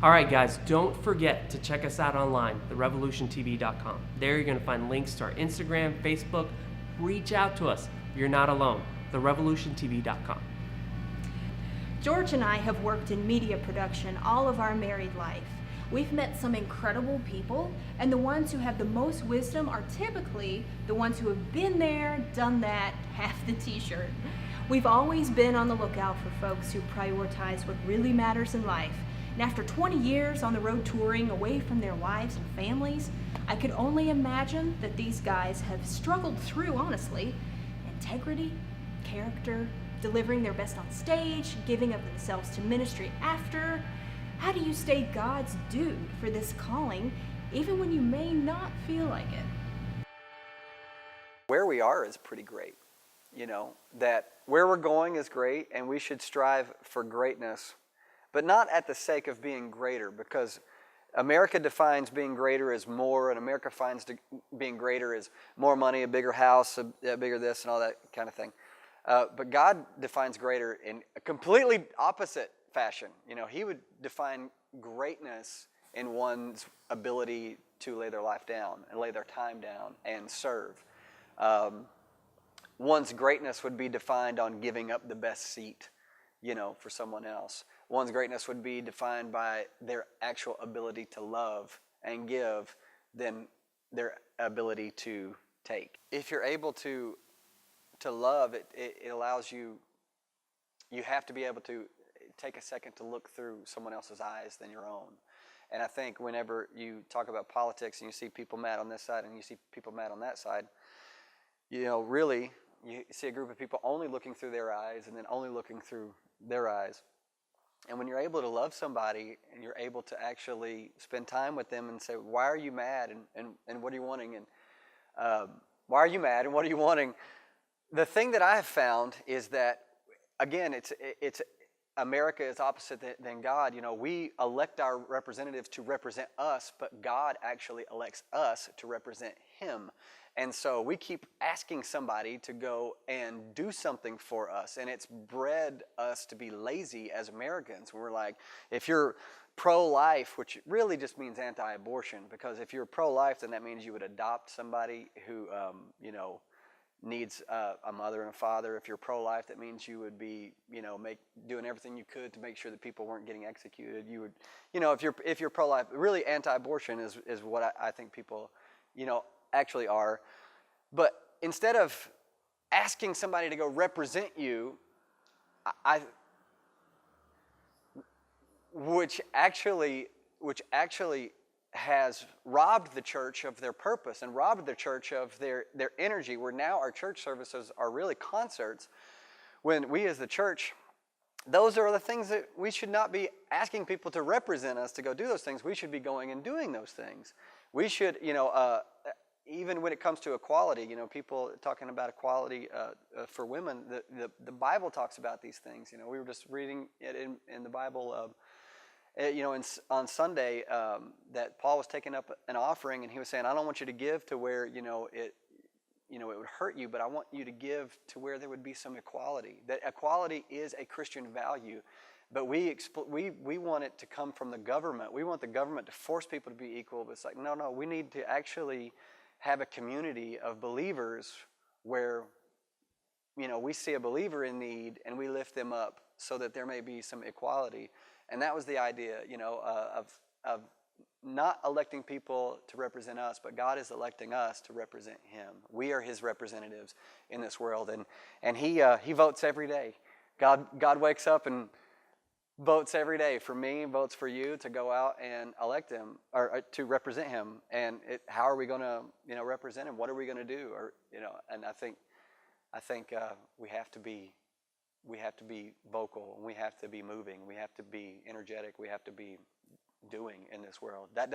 All right, guys, don't forget to check us out online, therevolutiontv.com. There you're going to find links to our Instagram, Facebook. Reach out to us. You're not alone. therevolutiontv.com. George and I have worked in media production all of our married life. We've met some incredible people, and the ones who have the most wisdom are typically the ones who have been there, done that, have the t-shirt. We've always been on the lookout for folks who prioritize what really matters in life. And after 20 years on the road touring away from their wives and families, I could only imagine that these guys have struggled through, honestly, integrity, character, delivering their best on stage, giving of themselves to ministry after. How do you stay God's dude for this calling, even when you may not feel like it? Where we are is pretty great, that where we're going is great, and we should strive for greatness, but not at the sake of being greater, because America defines being greater as more, and America finds being greater as more money, a bigger house, a bigger this, and all that kind of thing. But God defines greater in a completely opposite fashion. He would define greatness in one's ability to lay their life down and lay their time down and serve. One's greatness would be defined on giving up the best seat, for someone else. One's greatness would be defined by their actual ability to love and give than their ability to take. If you're able to love, it allows you have to be able to take a second to look through someone else's eyes than your own. And I think whenever you talk about politics and you see people mad on this side and you see people mad on that side, really you see a group of people only looking through their eyes and then only looking through their eyes. And when you're able to love somebody and you're able to actually spend time with them and say, why are you mad and what are you wanting? And why are you mad and what are you wanting? The thing that I have found is that, again, it's America is opposite than God. We elect our representatives to represent us, but God actually elects us to represent Him. And so we keep asking somebody to go and do something for us, and it's bred us to be lazy as Americans. We're like, if you're pro-life, which really just means anti-abortion, because if you're pro-life, then that means you would adopt somebody who, needs a mother and a father. If you're pro-life, that means you would be, doing everything you could to make sure that people weren't getting executed. You would, if you're pro-life, really anti-abortion is what I think people, actually are. But instead of asking somebody to go represent you, which actually has robbed the church of their purpose and robbed the church of their energy, where now our church services are really concerts, when we as the church, those are the things that we should not be asking people to represent us to go do those things. We should be going and doing those things. We should, even when it comes to equality, people talking about equality for women, the Bible talks about these things. We were just reading it in the Bible, on Sunday, that Paul was taking up an offering, and he was saying, I don't want you to give to where, it would hurt you, but I want you to give to where there would be some equality. That equality is a Christian value, but we want it to come from the government. We want the government to force people to be equal, but it's like, no, we need to actually have a community of believers where, we see a believer in need and we lift them up so that there may be some equality. And that was the idea, of not electing people to represent us, but God is electing us to represent Him. We are His representatives in this world, and He votes every day. God wakes up and votes every day for me, votes for you to go out and elect Him or to represent Him. And how are we going to, represent Him? What are we going to do? Or and I think we have to be vocal, and we have to be moving, we have to be energetic, we have to be doing in this world. That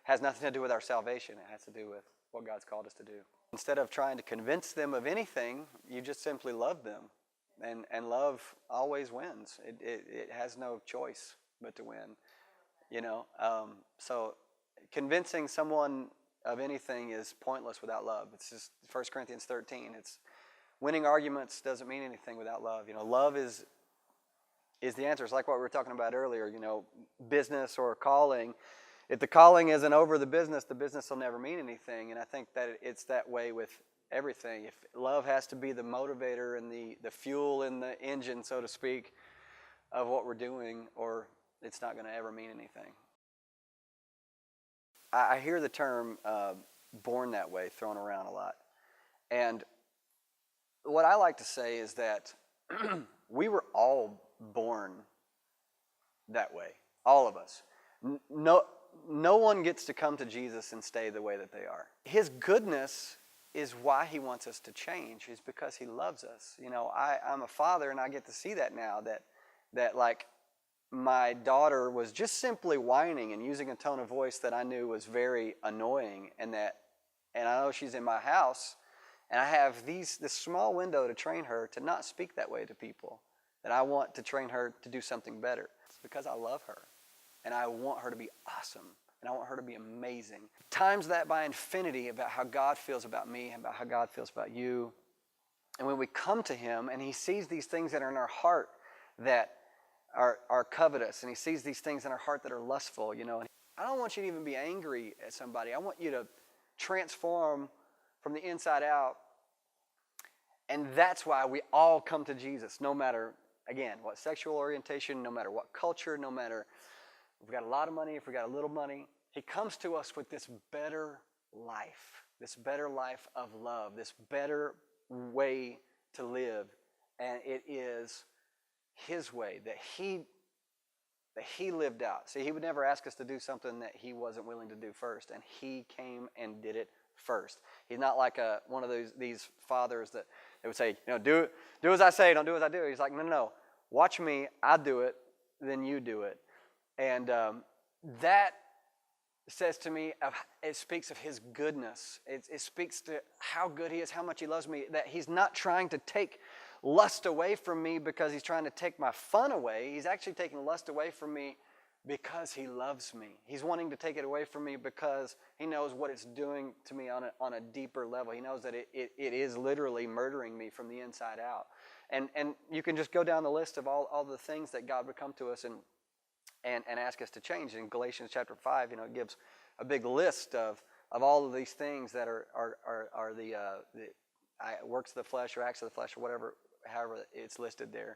has nothing to do with our salvation. It has to do with what God's called us to do. Instead of trying to convince them of anything, you just simply love them, and love always wins. It has no choice but to win. So convincing someone of anything is pointless without love. It's just 1 Corinthians 13. It's winning arguments doesn't mean anything without love. Love is is the answer. It's like what we were talking about earlier, business or calling. If the calling isn't over the business will never mean anything. And I think that it's that way with everything. If love has to be the motivator and the fuel in the engine, so to speak, of what we're doing, or it's not going to ever mean anything. I hear the term born that way thrown around a lot. And what I like to say is that we were all born that way, all of us. No one gets to come to Jesus and stay the way that they are. His goodness is why he wants us to change, is because he loves us. I'm a father, and I get to see that now, that like my daughter was just simply whining and using a tone of voice that I knew was very annoying, and I know she's in my house, and I have this small window to train her to not speak that way to people, that I want to train her to do something better. It's because I love her, and I want her to be awesome, and I want her to be amazing. Times that by infinity about how God feels about me, about how God feels about you. And when we come to him and he sees these things that are in our heart that are covetous, and he sees these things in our heart that are lustful, and I don't want you to even be angry at somebody. I want you to transform from the inside out. And that's why we all come to Jesus, no matter, again, what sexual orientation, no matter what culture, no matter if we've got a lot of money, if we've got a little money. He comes to us with this better life of love, this better way to live. And it is his way that he lived out. See, he would never ask us to do something that he wasn't willing to do first, and he came and did it first. He's not like one of these fathers that they would say, do as I say, don't do as I do. He's like, no, watch me, I do it, then you do it. And that says to me, it speaks of his goodness. It speaks to how good he is, how much he loves me, that he's not trying to take lust away from me because he's trying to take my fun away. He's actually taking lust away from me because he loves me. He's wanting to take it away from me because he knows what it's doing to me on a deeper level. He knows that it is literally murdering me from the inside out. And you can just go down the list of all the things that God would come to us and ask us to change. In Galatians chapter 5, it gives a big list of all of these things that are the works of the flesh or acts of the flesh or whatever, however it's listed there.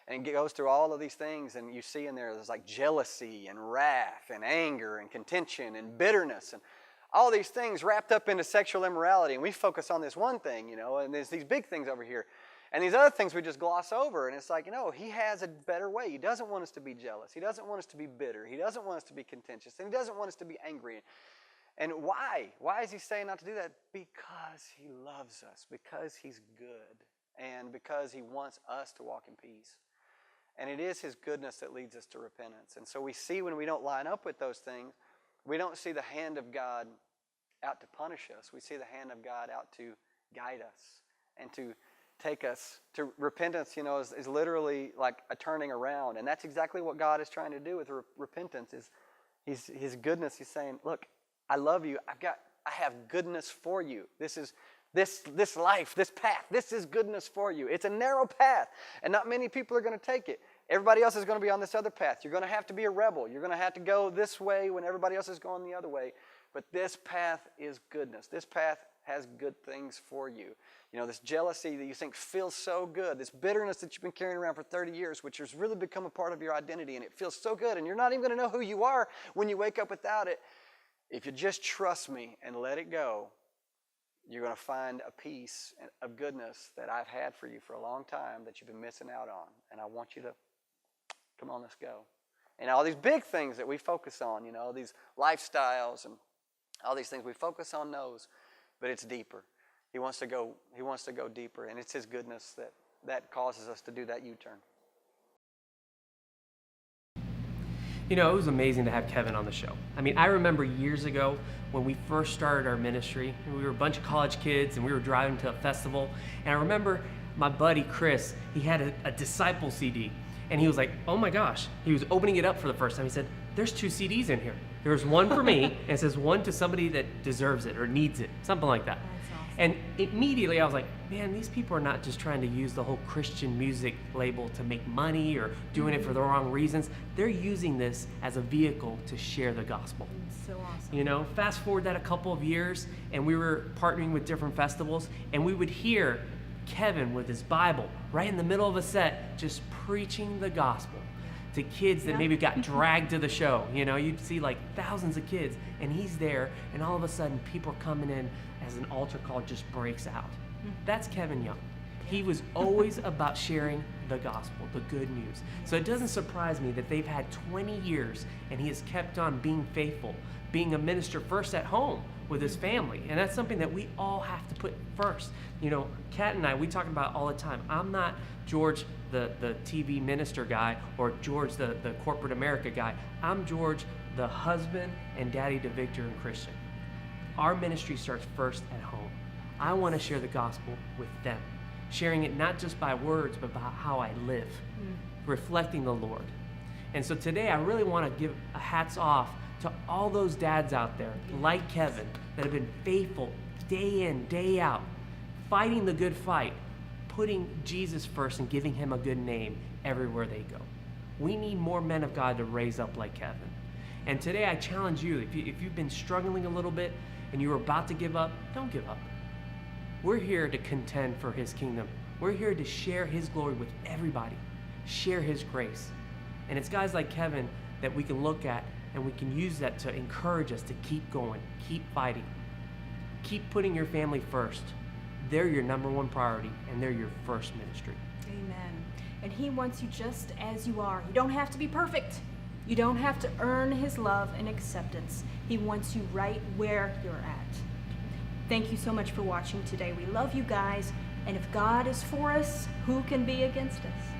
And it goes through all of these things, and you see in there's like jealousy and wrath and anger and contention and bitterness and all these things wrapped up into sexual immorality. And we focus on this one thing, and there's these big things over here. And these other things we just gloss over, and it's like, he has a better way. He doesn't want us to be jealous. He doesn't want us to be bitter. He doesn't want us to be contentious. And he doesn't want us to be angry. And why? Why is he saying not to do that? Because he loves us, because he's good, and because he wants us to walk in peace. And it is his goodness that leads us to repentance. And so we see when we don't line up with those things, we don't see the hand of God out to punish us. We see the hand of God out to guide us and to take us to repentance. Is literally like a turning around. And that's exactly what God is trying to do with repentance. Is his goodness. He's saying, look, I love you. I have goodness for you. This life, this path, this is goodness for you. It's a narrow path, and not many people are going to take it. Everybody else is going to be on this other path. You're going to have to be a rebel. You're going to have to go this way when everybody else is going the other way. But this path is goodness. This path has good things for you. This jealousy that you think feels so good, this bitterness that you've been carrying around for 30 years, which has really become a part of your identity, and it feels so good, and you're not even going to know who you are when you wake up without it. If you just trust me and let it go, you're going to find a peace of goodness that I've had for you for a long time that you've been missing out on. And I want you to, come on, let's go. And all these big things that we focus on, these lifestyles and all these things, we focus on those, but it's deeper. He wants to go deeper, and it's his goodness that causes us to do that U-turn. It was amazing to have Kevin on the show. I remember years ago when we first started our ministry, and we were a bunch of college kids, and we were driving to a festival, and I remember my buddy Chris, he had a Disciple CD, and he was like, oh my gosh, he was opening it up for the first time. He said, there's 2 CDs in here. There's one for me, and it says one to somebody that deserves it or needs it, something like that. That's awesome. And immediately I was like, man, these people are not just trying to use the whole Christian music label to make money or doing it for the wrong reasons. They're using this as a vehicle to share the gospel. So awesome. You know, fast forward that a couple of years, and we were partnering with different festivals, and we would hear Kevin with his Bible right in the middle of a set just preaching the gospel to kids that maybe got dragged to the show. You know, you'd see like thousands of kids, and he's there, and all of a sudden people are coming in as an altar call just breaks out. That's Kevin Young. He was always about sharing the gospel, the good news. So it doesn't surprise me that they've had 20 years and he has kept on being faithful, being a minister first at home with his family. And that's something that we all have to put first. You know, Kat and I, we talk about it all the time. I'm not George, the TV minister guy, or George, the corporate America guy. I'm George, the husband and daddy to Victor and Christian. Our ministry starts first at home. I want to share the gospel with them, sharing it not just by words, but by how I live, reflecting the Lord. And so today I really want to give a hats off to all those dads out there, like Kevin, that have been faithful day in, day out, fighting the good fight, putting Jesus first and giving him a good name everywhere they go. We need more men of God to raise up like Kevin. And today I challenge you, if you've been struggling a little bit and you're about to give up, don't give up. We're here to contend for his kingdom. We're here to share his glory with everybody, share his grace. And it's guys like Kevin that we can look at and we can use that to encourage us to keep going, keep fighting, keep putting your family first. They're your number one priority and they're your first ministry. Amen. And he wants you just as you are. You don't have to be perfect. You don't have to earn his love and acceptance. He wants you right where you're at. Thank you so much for watching today. We love you guys. And if God is for us, who can be against us?